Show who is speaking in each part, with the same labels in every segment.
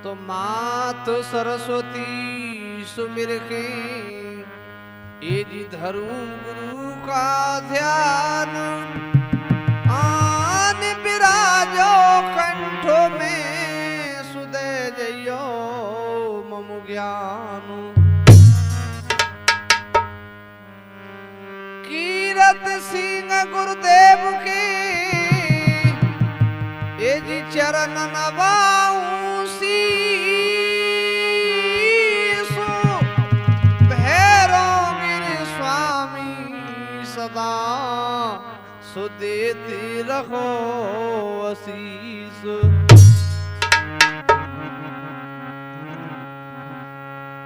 Speaker 1: तो मात सरस्वती सुमिर के ये जी धरू गुरु का ध्यान आन विराजो कंठो में सुदे जइयो मम ज्ञान कीरत सिंह गुरुदेव के ये जी चरण नवाऊं शीसु भैरव गिर स्वामी सदा सुदेती रखो आशीष।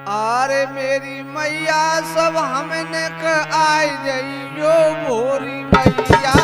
Speaker 1: अरे मेरी मैया सब हमने क आय जइयो भोरी मैया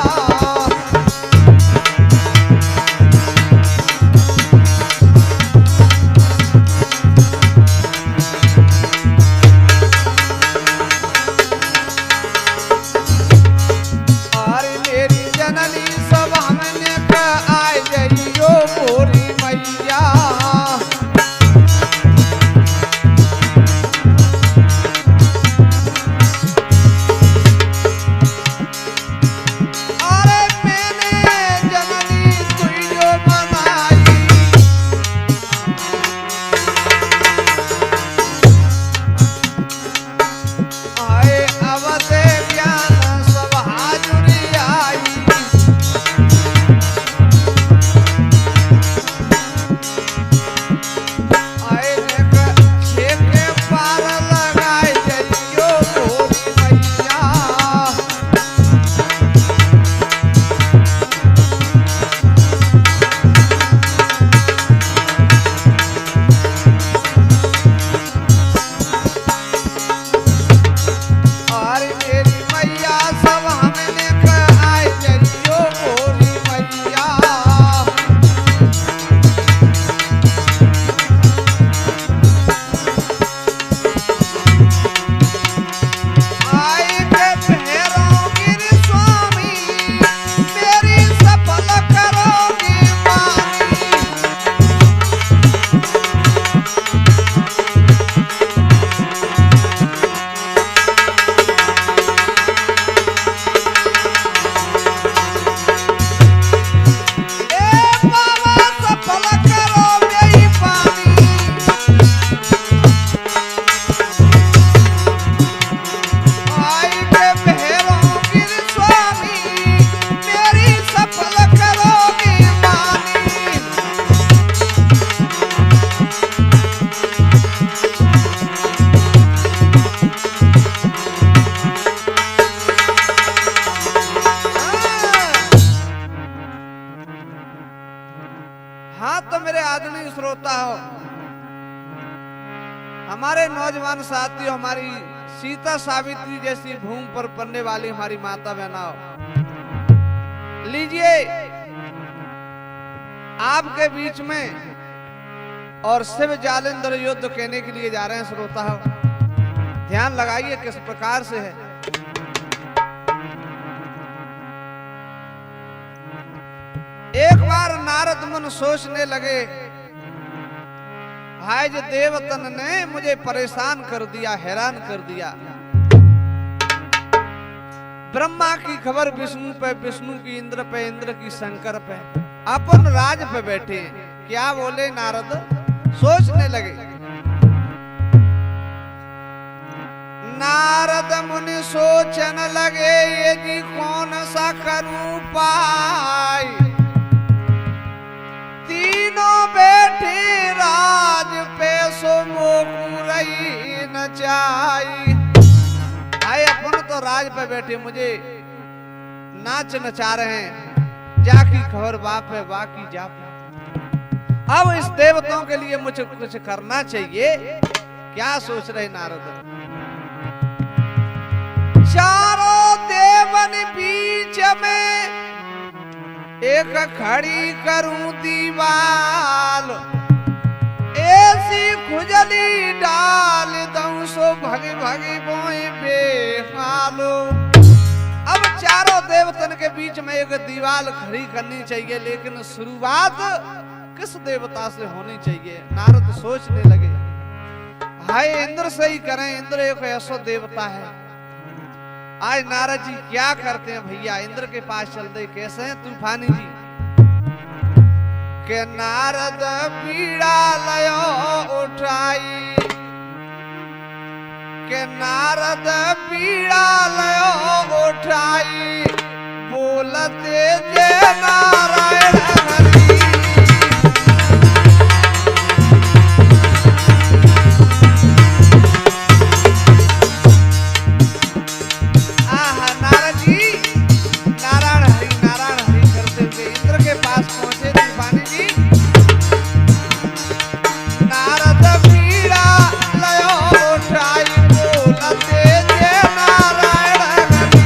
Speaker 1: हमारे नौजवान साथियों, हमारी सीता सावित्री जैसी भूमि पर पलने वाली हमारी माता बहनाओं, लीजिए आपके बीच में और शिव जालेंद्र युद्ध कहने के लिए जा रहे हैं श्रोता। ध्यान लगाइए किस प्रकार से है। एक बार नारद मुनि सोचने लगे, भाई जो देवतन ने मुझे परेशान कर दिया, हैरान कर दिया। ब्रह्मा की खबर विष्णु पे, विष्णु की इंद्र पे, इंद्र की शंकर पे, अपन राज पे बैठे। क्या बोले नारद? सोचने लगे। नारद मुनि सोचन लगे, ये जी कौन सा करूं पाय, तीनों बैठे राज पे सो मोकुरई न चाई। भाई अपन तो राज पे बैठे, मुझे नाच नचा रहे हैं, जाकी खबर बाप है बाकी जा। अब इस देवताओं के लिए मुझे कुछ करना चाहिए। क्या सोच रहे नारद? चारों देवन बीच में एक खड़ी करूं दीवाल, ऐसी खुजली डाल दूं सो भगी भगी बोए बेहालो। अब चारों देवतन के बीच में एक दीवार खड़ी करनी चाहिए, लेकिन शुरुआत किस देवता से होनी चाहिए। नारद सोचने लगे, हाय इंद्र से ही करें, इंद्र एक ऐसा देवता है। आज नारद जी क्या करते हैं भैया, इंद्र के पास चलते कैसे हैं तूफानी जी के नारद पीड़ा लयो उठाई, के नारद पीड़ा लयो उठाई, बोलते जय नारायण हरि। आहा नारद जी नारायण हरि करते हुए इंद्र के पास पहुंचे तूफानी जी। नारद पीड़ा लयो उठाई, बोलते जय नारायण हरि।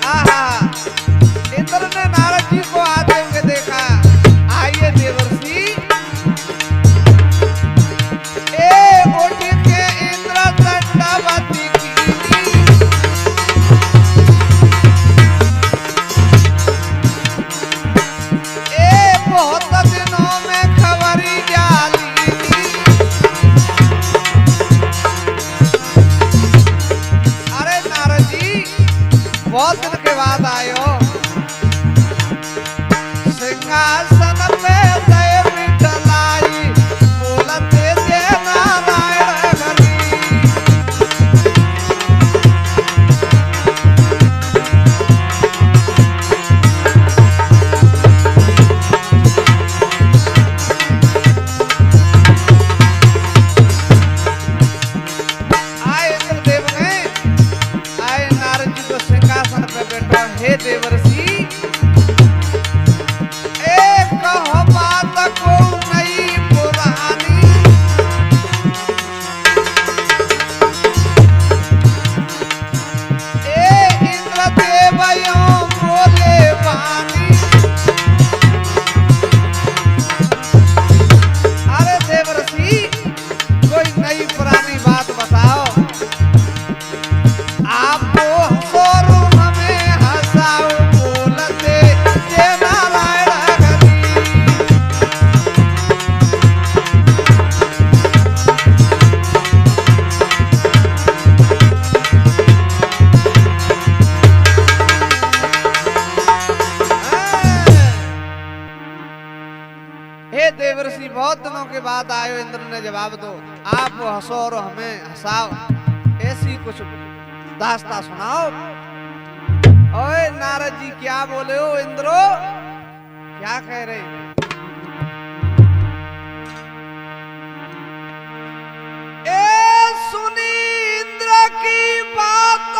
Speaker 1: आहा इंद्र ने नारद जी को आते हुए देखा। आइए देवर्षि, ए उठ के इंद्र दंडवती कीनी, ए बहुत दिनों में खबरी जाली। अरे नारद जी बहुत दिन के बाद आए हो, सिंहासन पे दय बिठलाई, बोलते जय नारायण हरि। आए इंद्रदेव ने आए नारद जी को सिंहासन पे बैठो, हे देवर्षि एक कहो बात को नई पुरानी, ए इंद्रदेव यों बोले वाणी। अरे देवर्षि कोई नई पुरानी बात बताओ, आपको हंसोरो हमें हंसाओ, बोलते जय नारायण हरि। हे देवर्षि बहुत दिनों के बाद आयो। इंद्र ने जवाब दो, आप हंसो और हमें हंसाओ, ऐसी कुछ दास्ता सुनाओ। ओए नारद जी क्या बोले हो इंद्रो, क्या कह रहे? ए सुनी इंद्र की बात,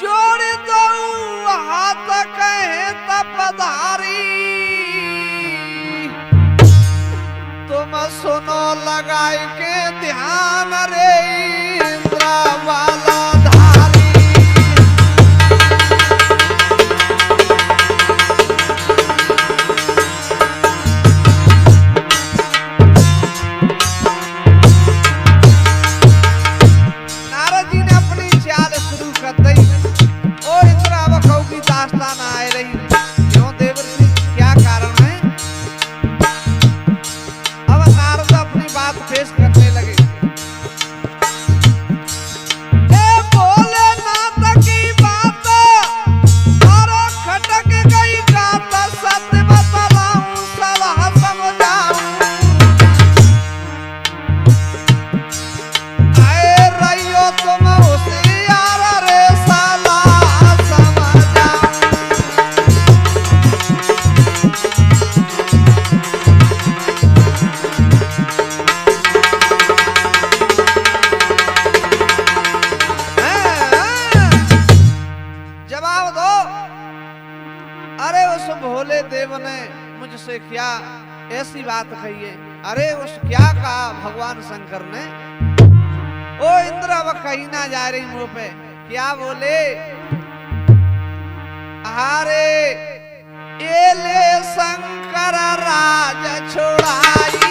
Speaker 1: जोड़ दो हाथ कहे तपधारी, तुम सुनो लगाई के ध्यान रे इंद्र वाला धारी। नारद जी ने अपनी चाल शुरू कर दी। ओ इंद्र अब कहू की दास्तान आए रही, क्यों देवर्षि क्या कारण है? अब नारद अपनी बात पेश करने लगे। ए भोलेनाथ की बात और खटक गई गात, सत्य बतलाऊं सलाह समझाऊं, आए रहियो तुम होशियार रे सलाह समझाऊं। जवाब दो। अरे उस भोले देव ने मुझसे क्या ऐसी बात कही है? अरे उस क्या कहा भगवान शंकर ने? ओ इंद्र अब कहीं ना जा रही मुंह पे, क्या बोले? अरे ये ले शंकर राज छोड़ाई,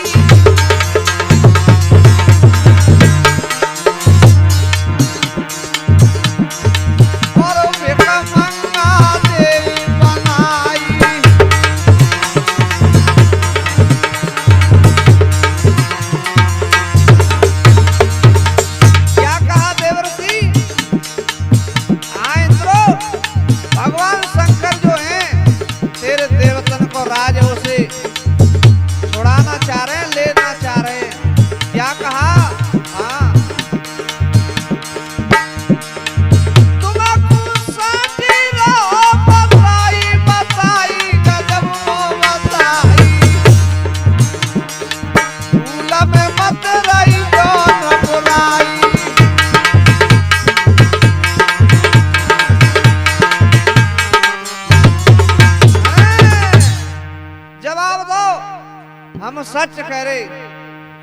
Speaker 1: सच कह रे।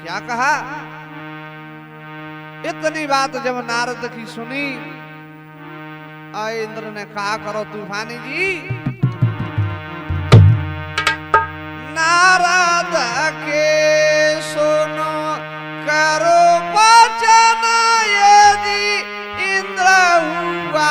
Speaker 1: क्या कहा? इतनी बात जब नारद की सुनी, इंद्र ने कहा करो तूफानी जी, नारद के सुनो करो वचन यदि इंद्र हुआ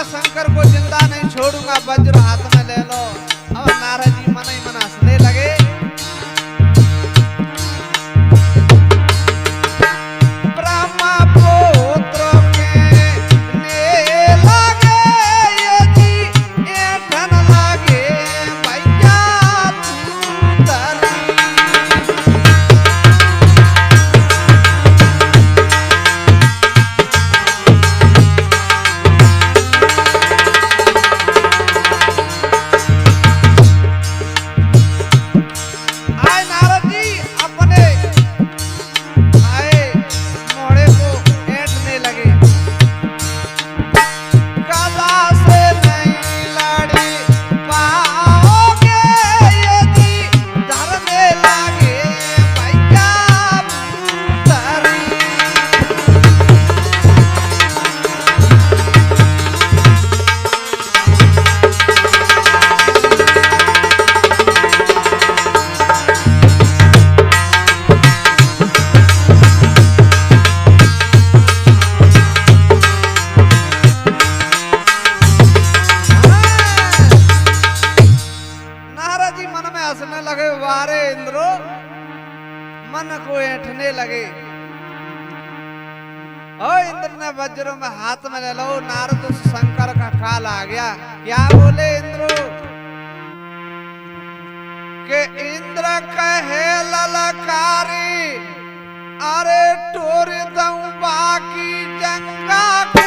Speaker 1: शंकर को जिंदा नहीं छोड़ूंगा, वज्र हाथ में ले लो। अब नारद जी मन ही मन हंसने लगे। ब्रह्मा पुत्र के ने लगे यदि ऐठन लगे भैया तू तरी। हंसने लगे, वारे इंद्रो मन को ऐंठने लगे। इंद्र ने वज्र में हाथ में ले लो। नारद शंकर का काल आ गया। क्या बोले इंद्रो के इंद्र कहे ललकारी, अरे टोर दूं बाकी जंगा को।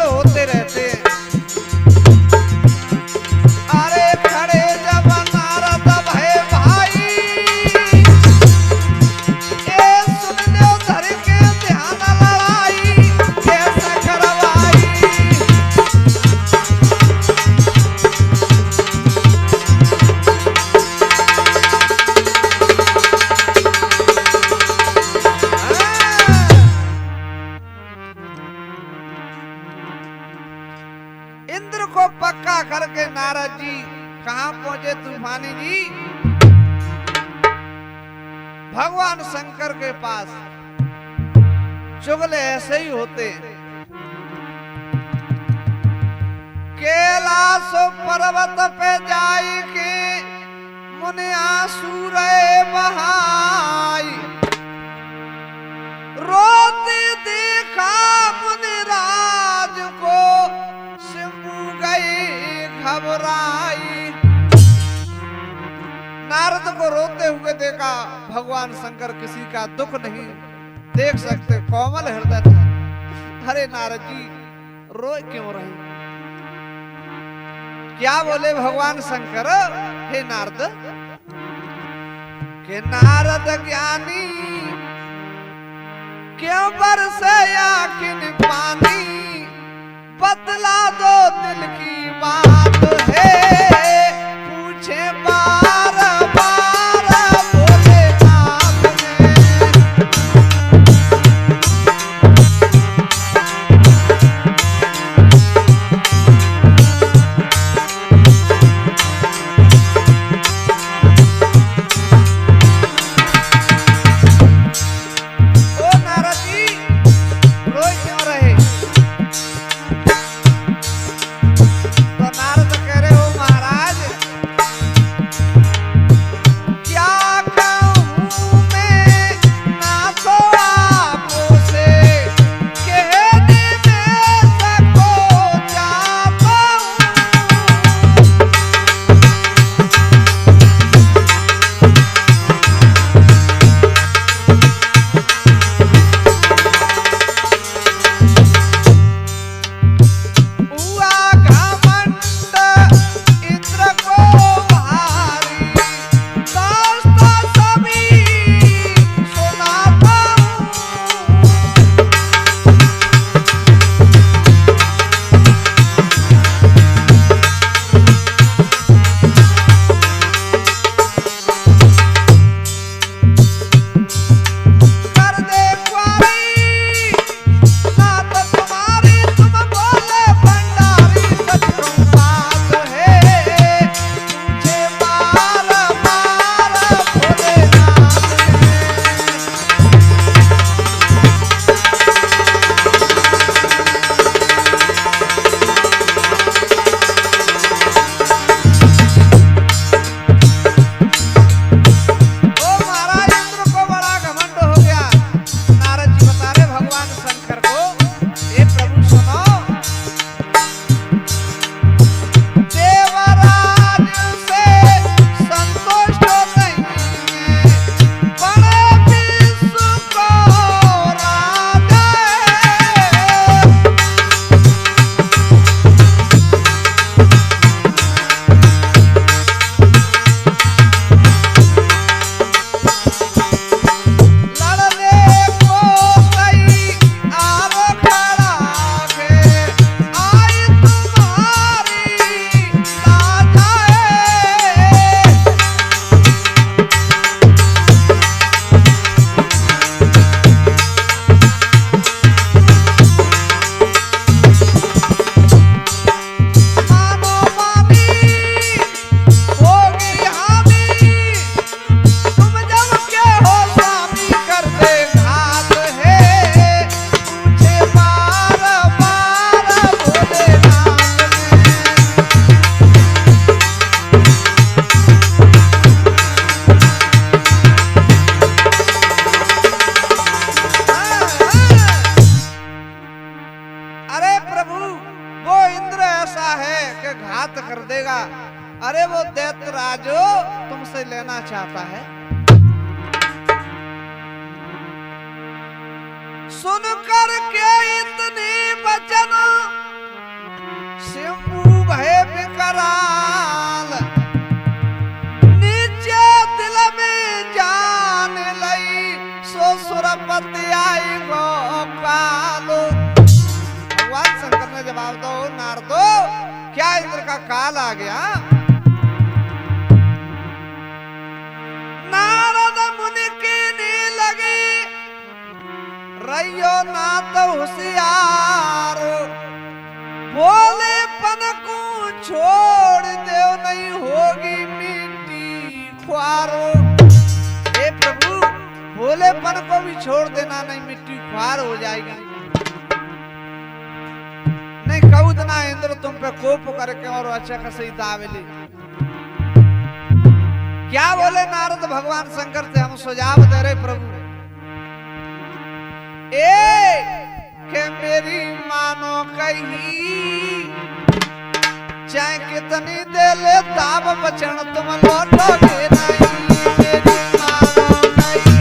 Speaker 1: जुगल होते रहते हैं। अरे खड़े जब नारद भय भाई, ए सुन लो धर के ध्यान लड़ाई कैसा करवाई। इंद्र को पक्का करके नारद जी कहां पहुंचे तूफानी जी? भगवान शंकर के पास। चुगले ऐसे ही होते हैं। कैलाश पर्वत पे जाई के मुनि आंसू रे बहाई, रोते देखा मुनिराज को सिंबू गई घबराई। नारद को रोते हुए देखा भगवान शंकर किसी का दुख नहीं देख सकते, कोमल हृदय था। अरे नारद जी रोए क्यों रहे? क्या बोले भगवान शंकर? हे नारद, के नारद ज्ञानी क्यों बरसे आखिन पानी, बतला दो दिल की बात है, पूछे बार बार भोलेनाथ ने। ओ नारद जी रोए क्यों रहे? तो नारद कह रहे हो महाराज, क्या कहूँ मैं नाथो आपो से, कहने में सको जाता हूँ। हुआ घमंड इंद्र को भारी, दास्ता सभी सुनाता हूँ। कर दे क्वारी नाथ तुम्हारी, तुम बोले भंडारी, सच कहूँ बात है, पूछे बार बार भोलेनाथ ने। ओ महाराज इंद्र को बड़ा घमंड हो गया। नारद जी बता रहे भगवान शंकर को, हे प्रभु सुनो, देवराज से संतुष्ट नहीं है, बड़े विश्व को राजा है। लड़ने को तैयार खड़ा है, आई तुम्हारी लाजा है। मानो मानी होगी हानि, तुम जब के हो स्वामी करते घात है, पूछे बार बार भोलेनाथ ने। अरे प्रभु वो इंद्र ऐसा है कि घात कर देगा। अरे वो दैत्य राजो तुमसे लेना चाहता है। सुन कर के इतनी वचन का काल आ गया। नारद मुनि की नी लगी रहियो ना तो होशियार, बोले पन को छोड़ दो नहीं होगी मिट्टी ख्वारो। हे प्रभु भोलेपन को भी छोड़ देना, नहीं मिट्टी ख्वार हो जाएगी। नहीं कहूँ ना इंद्र तुम पे कोप करके और अच्छा का सही दावेली। क्या बोले नारद भगवान शंकर से, हम सुझाव दे रहे प्रभु के मेरी मानो कही, चाहे कितनी दे ले दाब बचन तुम लौटोगे नहीं। मेरी मानो कही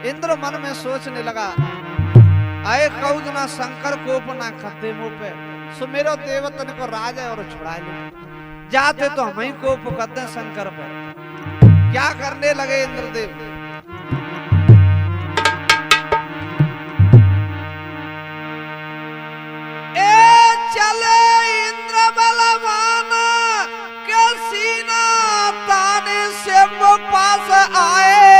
Speaker 1: इंद्र मन में सोचने लगा, आए कौद ना शंकर कोप ना खते मुंह पे, सो मेरो देवतन को राज है और छुड़ा ले जाते तो हम ही कोप करते हैं शंकर पर। क्या करने लगे इंद्रदेव, चले इंद्र बलवान के सीना ताने से वो पास आए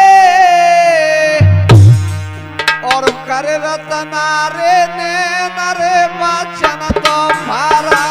Speaker 1: और कर रतनारे ने नरे वचन तो फारा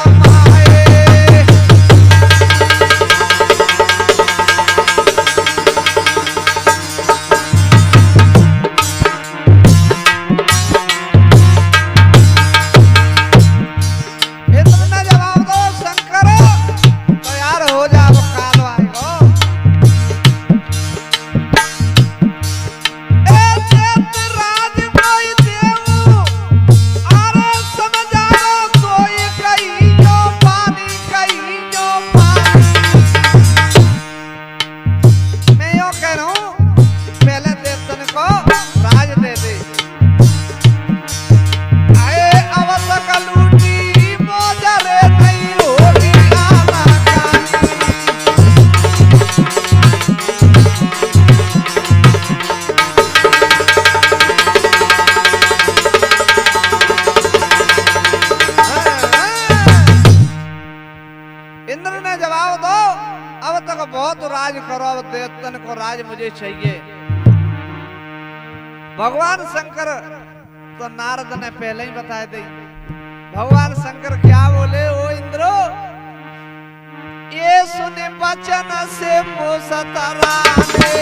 Speaker 1: को राज मुझे चाहिए। भगवान शंकर तो नारद ने पहले ही बता दी। भगवान शंकर क्या बोले, ओ इंद्रो ये सुने वचन से मोसतराने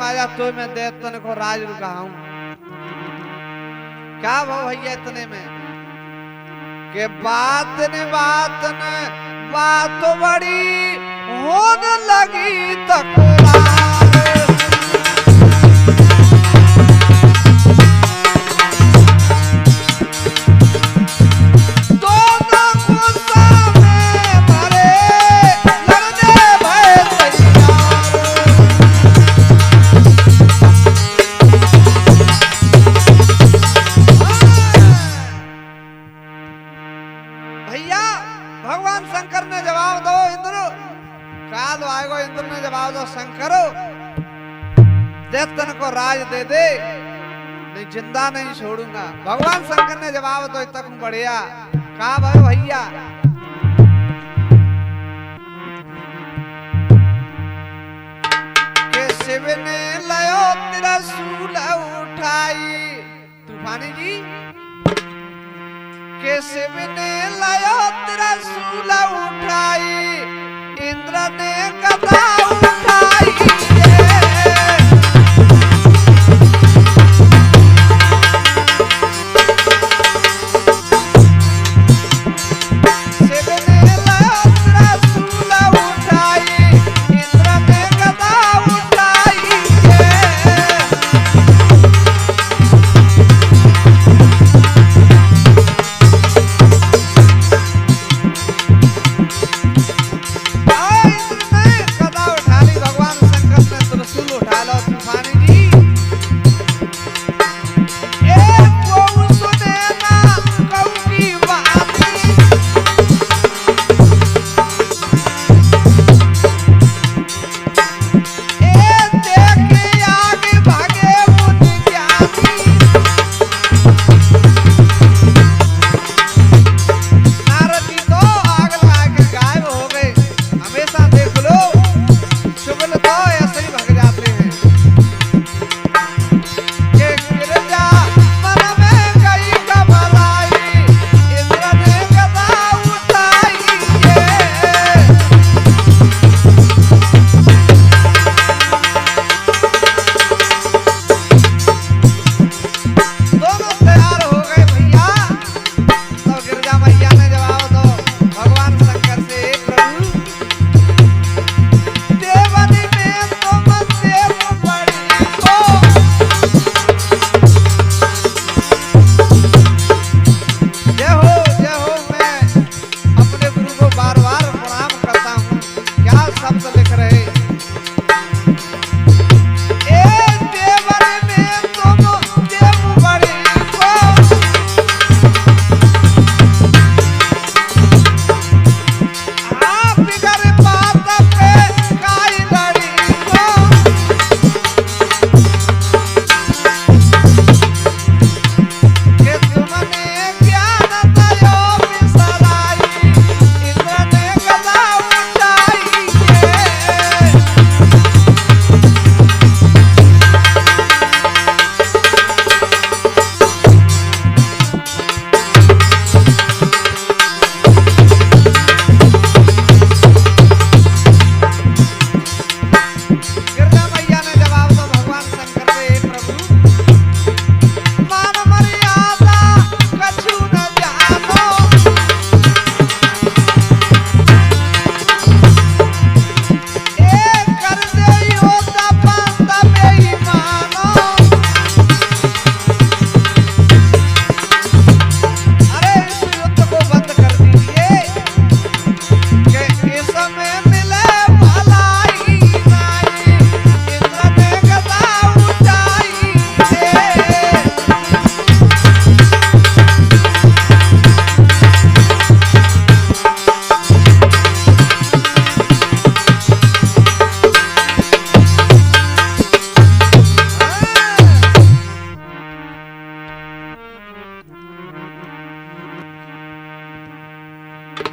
Speaker 1: आजा तो मैं देवतन को राज रुकाऊं। क्या भाव भैया इतने में के बात ने बात बड़ी होने लगी तकरार। भगवान शंकर ने जवाब दो इंद्र, काल आएगो इंद्र ने जवाब दो शंकरो, दैत्यन को राज दे दे, नहीं जिंदा नहीं छोड़ूंगा। भगवान शंकर ने जवाब दो तक बढ़िया कहा भाई भैया के शिव ने लयो त्रिशूल उठाई। तूफानी जी के शिव ने लायो त्रिशूल उठाई, इंद्र ने गदा उठाई। शिव ने लायो त्रिशूल उठाई, इंद्र ने गदा उठाई।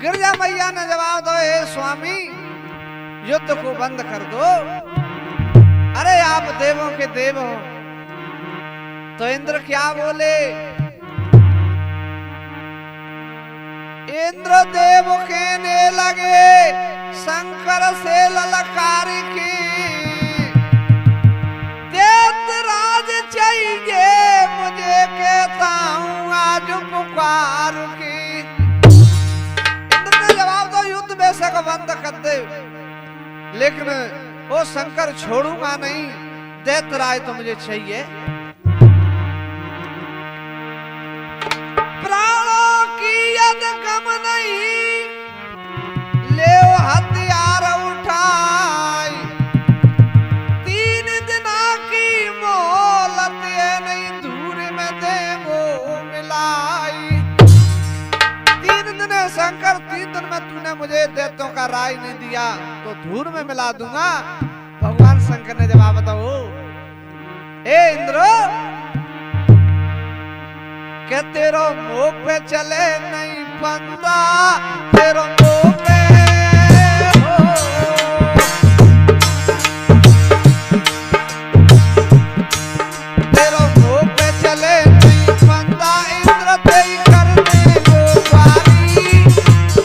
Speaker 1: गिरजा मैया ने जवाब दो, हे स्वामी युद्ध को बंद कर दो। अरे आप देवों के देव हो। तो इंद्र क्या बोले? इंद्र देव कहने लगे शंकर से ललकार की लेकिन वो शंकर छोड़ूंगा नहीं, दैत्यराज तो मुझे चाहिए। प्राणों की यद गम नहीं, ले हथियार उठाई, 3 दिना की मोहलत ये नहीं, धूर में देंगो मिलाई। 3 दिन है शंकर, 3 दिन में तूने मुझे दैत्यों का राय नहीं दिया तो धूर में मिला दूंगा। भगवान शंकर ने जवाब बताओ, ए इंद्र, के तेरो मुंह पे चले नहीं बंदा, तेरो मुंह पे तेरो मुंह पे चले नहीं बंदा, इंद्र तेरी करने को वारी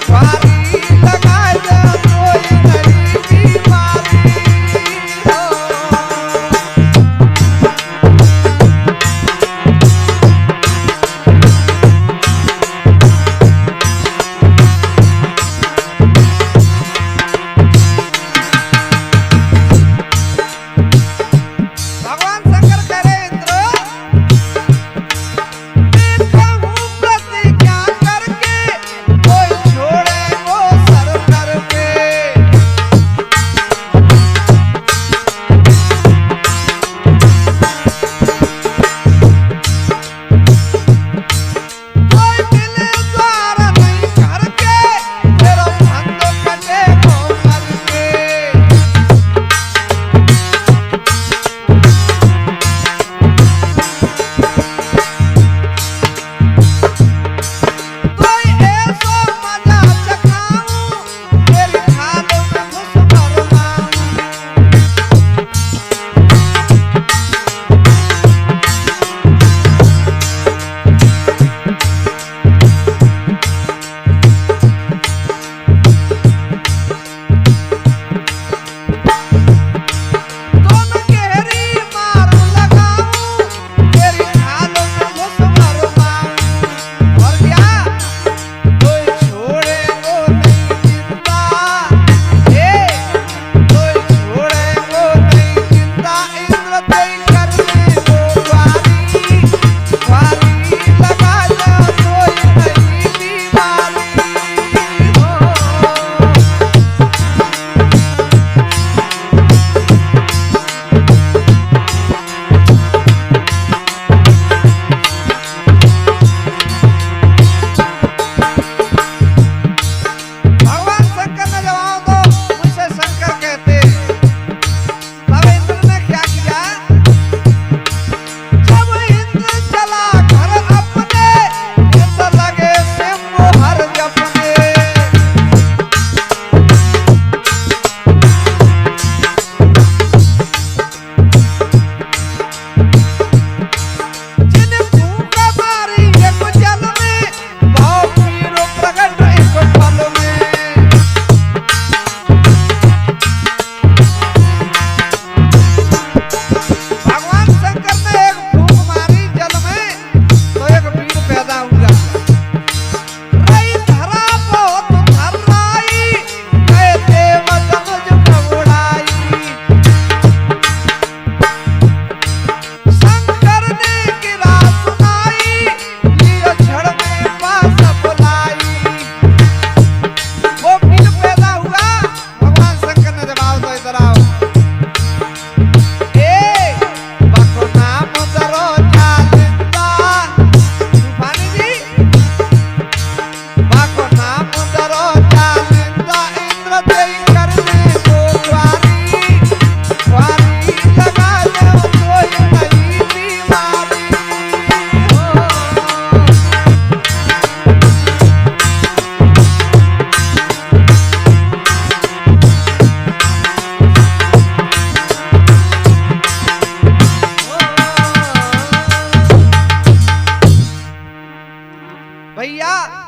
Speaker 1: वारी लगा दे कोई नहीं बीमारी।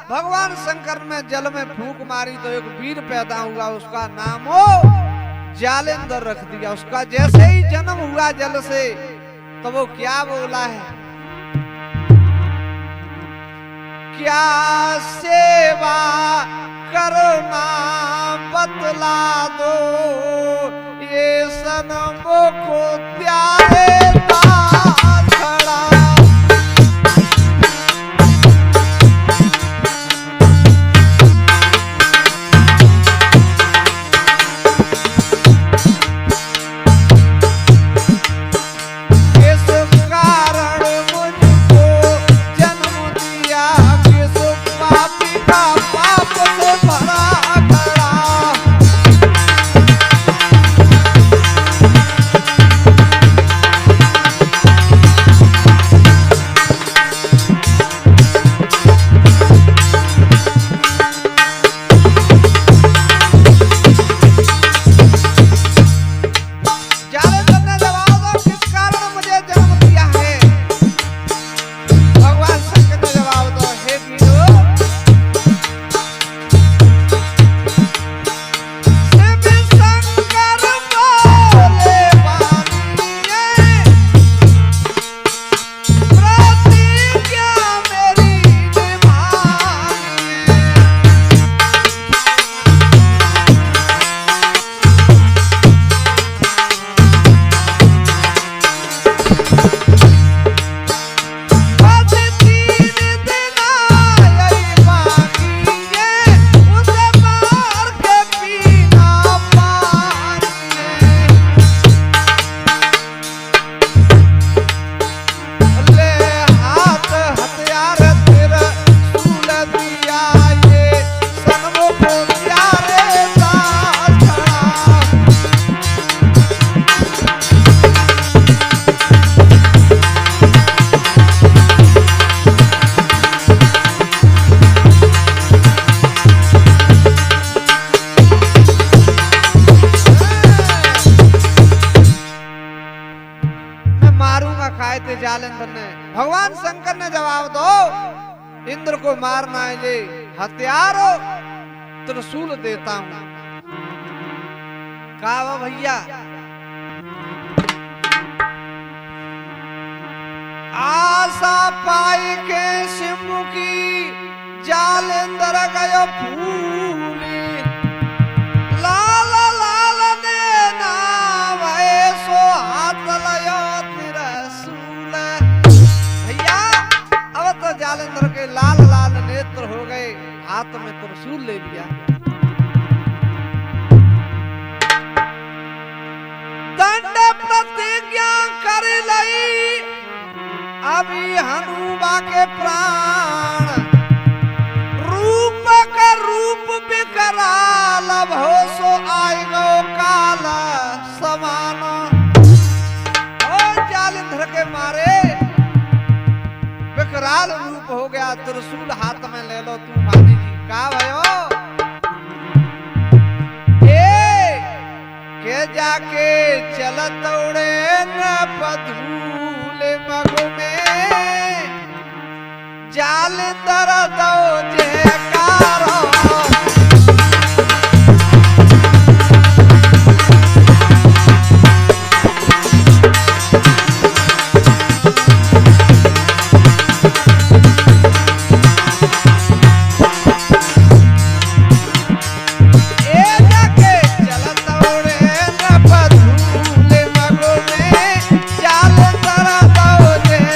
Speaker 1: भगवान शंकर ने जल में फूंक मारी तो एक वीर पैदा हुआ, उसका नाम हो जालेंद्र रख दिया। उसका जैसे ही जन्म हुआ जल से तो वो क्या बोला है, क्या सेवा करना बतला दो, सनम को त्यारे ताछड़ा जालंधर ने भगवान शंकर ने जवाब दो इंद्र को मारना है ये हथियार हो त्रिशूल देता हूं कहा भैया आशा पाई के सिमु की जालंधर गयो फूली लाल लाल ने नाम ऐसो हाथ लयो त्रिशूल भैया अब तो जालंधर के लाल लाल नेत्र हो गए हाथ में त्रिशूल ले लिया दंड प्रतिज्ञा कर लई अभी हनुमा के प्राण रूप का रूप विकराल भो सो आय गो काला समान ओ जालंधर के मारे विकराल रूप हो गया त्रिशूल हाथ में ले लो तूफानी जी का भयो के जाके चलत उड़े न पधूल मग में जालंधर दो जयकारो जालंधर दो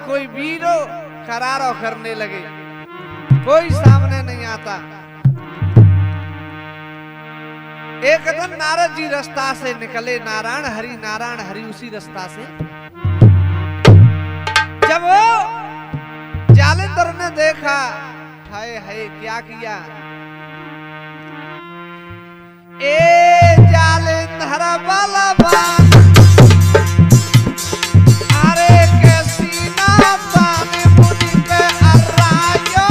Speaker 1: कोई वीरो करारो करने लगे, कोई सामने नहीं आता। एक दिन नारद जी रास्ता से निकले, नारायण हरि उसी रास्ता से। जब वो जालिंदर ने देखा, हाय हाय क्या किया, ए जालिंदर बलवान, अरे कैसी नादानी मुनि पे अर्रायो,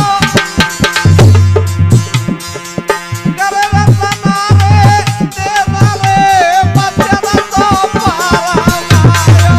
Speaker 1: करे रतना रे तेरा रे बचन तो पारा मायो।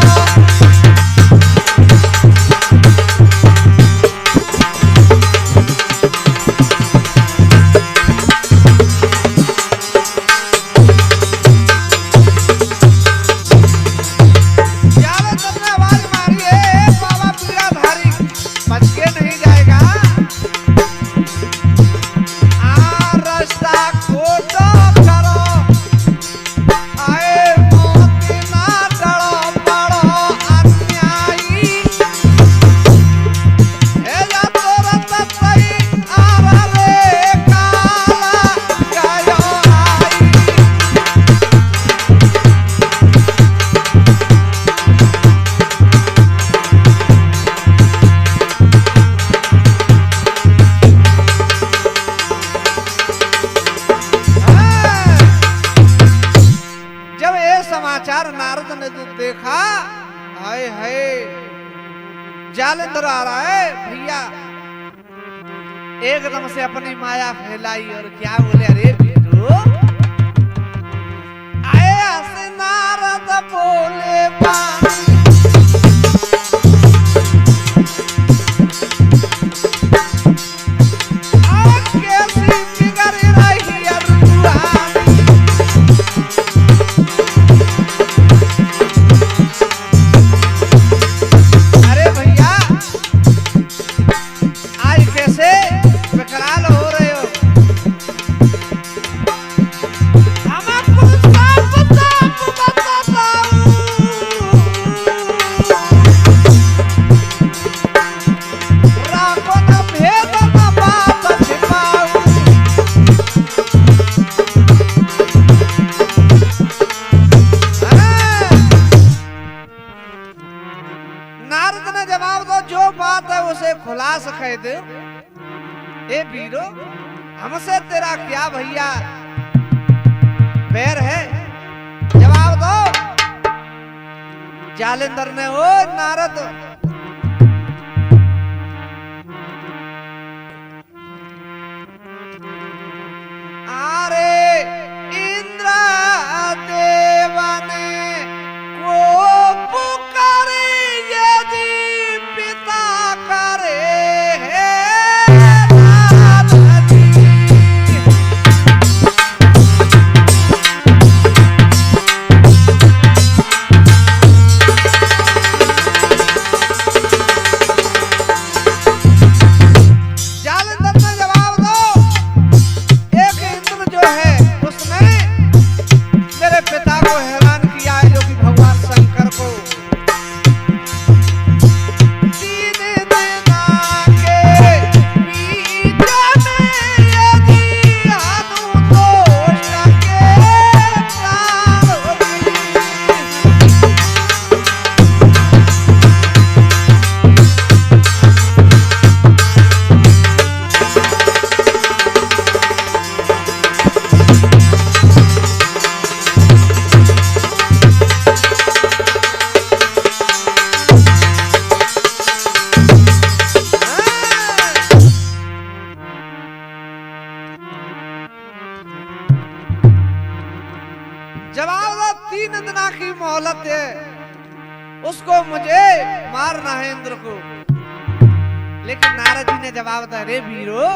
Speaker 1: नारद ने तो देखा, हाय हाय जालिंदर आ रहा है भैया, एकदम से अपनी माया फैलाई और क्या बोले, अरे बेटो आए हसे नारद बोले पानी, खुलास कह दे, ए वीरो हमसे तेरा क्या भैया बैर है, जवाब दो। जालिंदर ने, ओ नारद अरे इंद्र देवा ने को पुकारे यदि पिता करे की मोहलत है, उसको मुझे मारना है इंद्र को। लेकिन नारद जी ने जवाब दिया, रे वीरो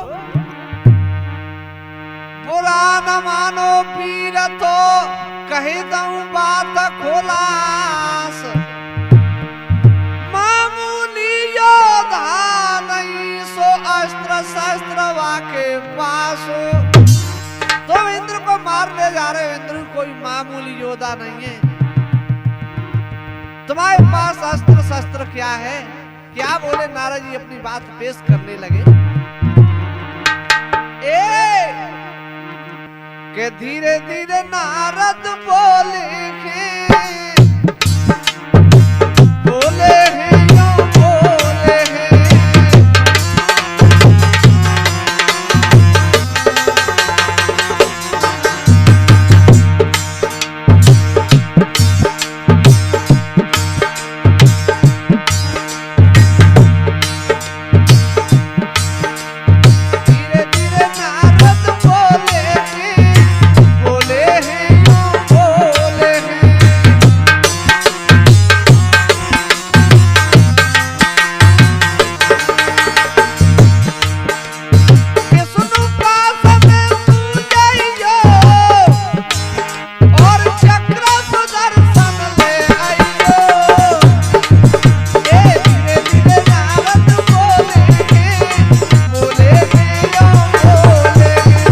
Speaker 1: बुरा न मानो पीर तो कही दूं बात खुलास, मामूली योद्धा नहीं सो अस्त्र शस्त्र वाके पास। तुम इंद्र को मारने जा रहे हो, इंद्र कोई मामूली योद्धा नहीं है। तुम्हारे पास अस्त्र शस्त्र क्या है? क्या बोले नारद जी अपनी बात पेश करने लगे। के धीरे धीरे नारद बोले हैं, बोले हैं यो बोले हैं। धीरे धीरे नारद बोले हैं, बोले हैं यो बोले हैं। विष्णु पास में तू जाइयो और चक्र सुदर्शन ले आइयो। धीरे धीरे नारद बोले हैं, बोले हैं यो बोले हैं।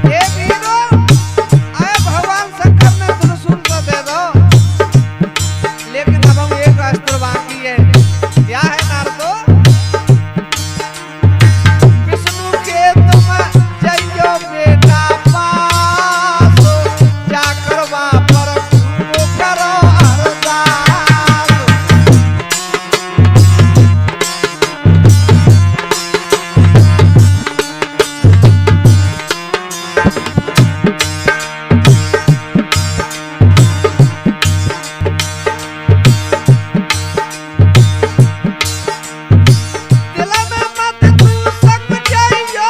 Speaker 1: हे वीरों, आए भगवान शंकर ने त्रिशूल तो दे दो, लेकिन अब हम एक अस्त्र बाकी है। क्या है नारदो? विष्णु के तुम जइयो बेटा पास, जाकर वहाँ पर वो करो अरदास। दिल में मत तू सक जाइयो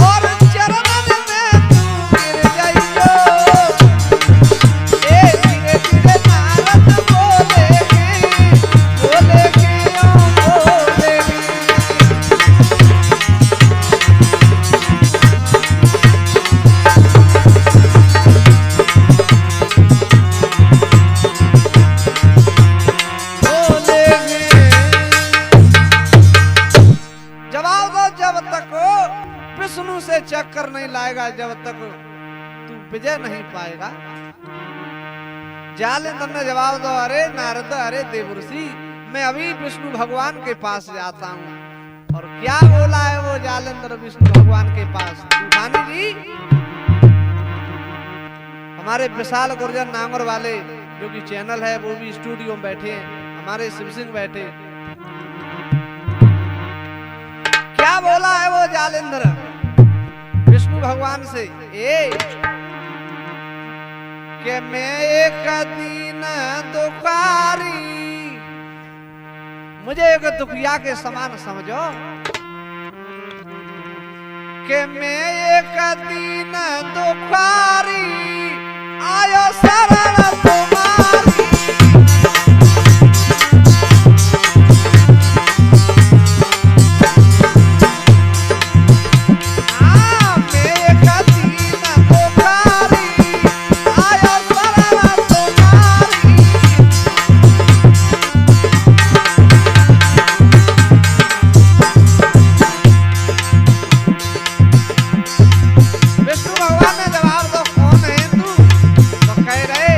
Speaker 1: और चरणन में तू गिर जाइयो। धीरे धीरे नारद बोले हैं, बोले हैं यो बोले हैं। बोले हैं। जवाब दो, जब तक विष्णु से चक्कर नहीं लाएगा, जब तक तू विजय नहीं पाएगा। जालेंद्र ने जवाब दो, अरे नारद, अरे देवर्षि, मैं अभी विष्णु भगवान के पास जाता हूँ। और क्या बोला है वो जालेंद्र विष्णु भगवान के पास? तूफानी जी, हमारे विशाल गुर्जर नांगर वाले जो कि चैनल है, वो भी स्टूडियो में बैठे हैं, हमारे शिव सिंह बैठे। क्या बोला है वो जालेंद्र विष्णु भगवान से? कि मैं एक दीन दुखारी, मुझे एक दुखिया के समान समझो। कि मैं एक दीन दुखारी, आयो शरण तुम्हारी। मैं एक दीन दुखारी, आयो शरण तुम्हारी। विष्णु भगवान ने जवाब दो, कौन है तू? तो कह रहे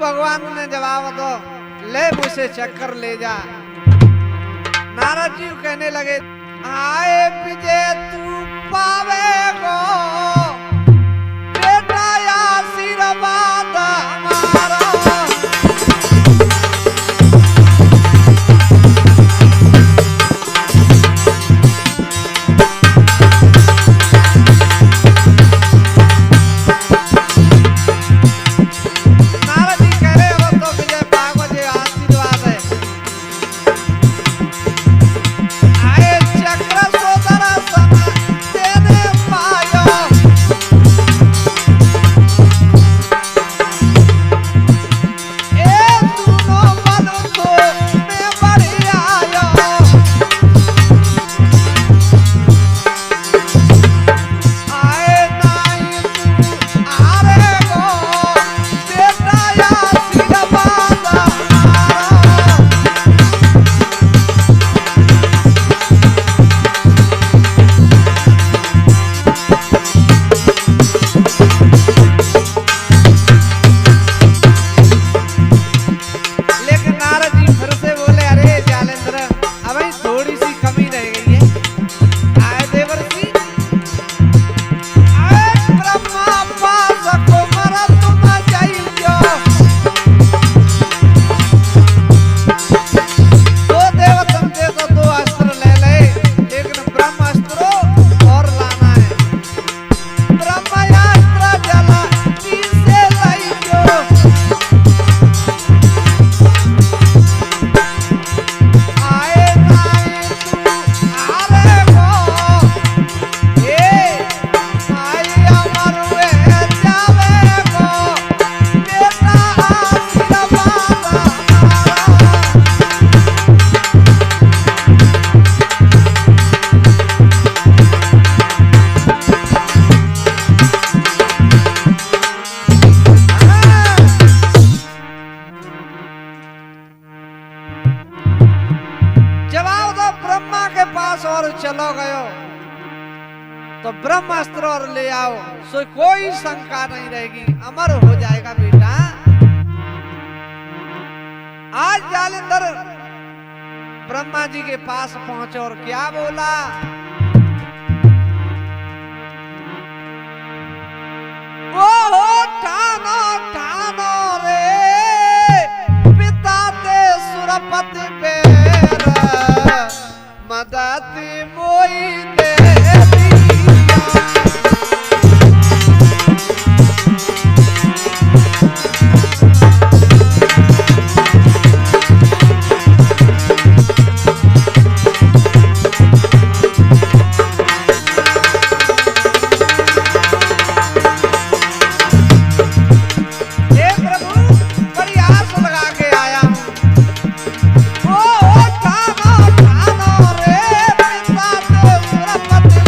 Speaker 1: भगवान ने जवाब दो, ले मुझसे चक्कर ले जा। नारद जी कहने लगे, आए विजय तू पावेगो बेटा आशीर्वाद हमारा। चलो गयो तो ब्रह्मास्त्र और ले आओ, सो कोई शंका नहीं रहेगी, अमर हो जाएगा बेटा। आज जालिंदर ब्रह्मा जी के पास पहुंचे और क्या बोला, ओ ठानो ठानो रे पिता ते सुरपति बेर मदति मोई दे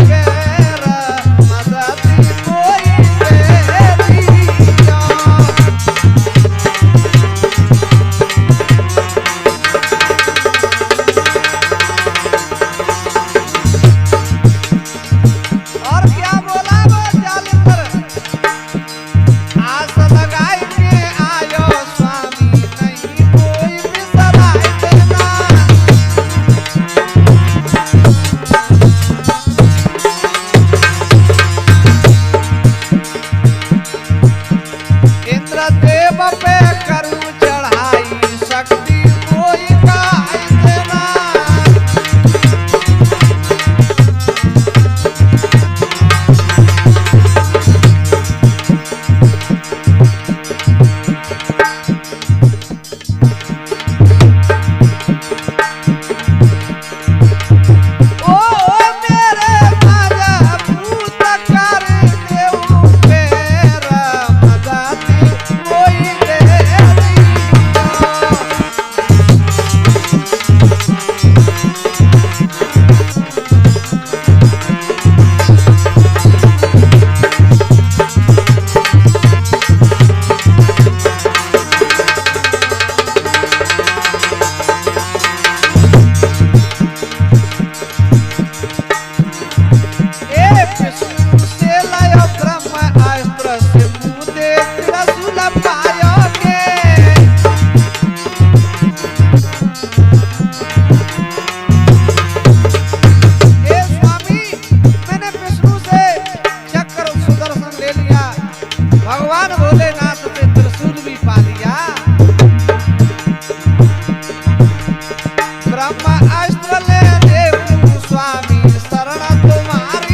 Speaker 1: पे शरण तुम्हारी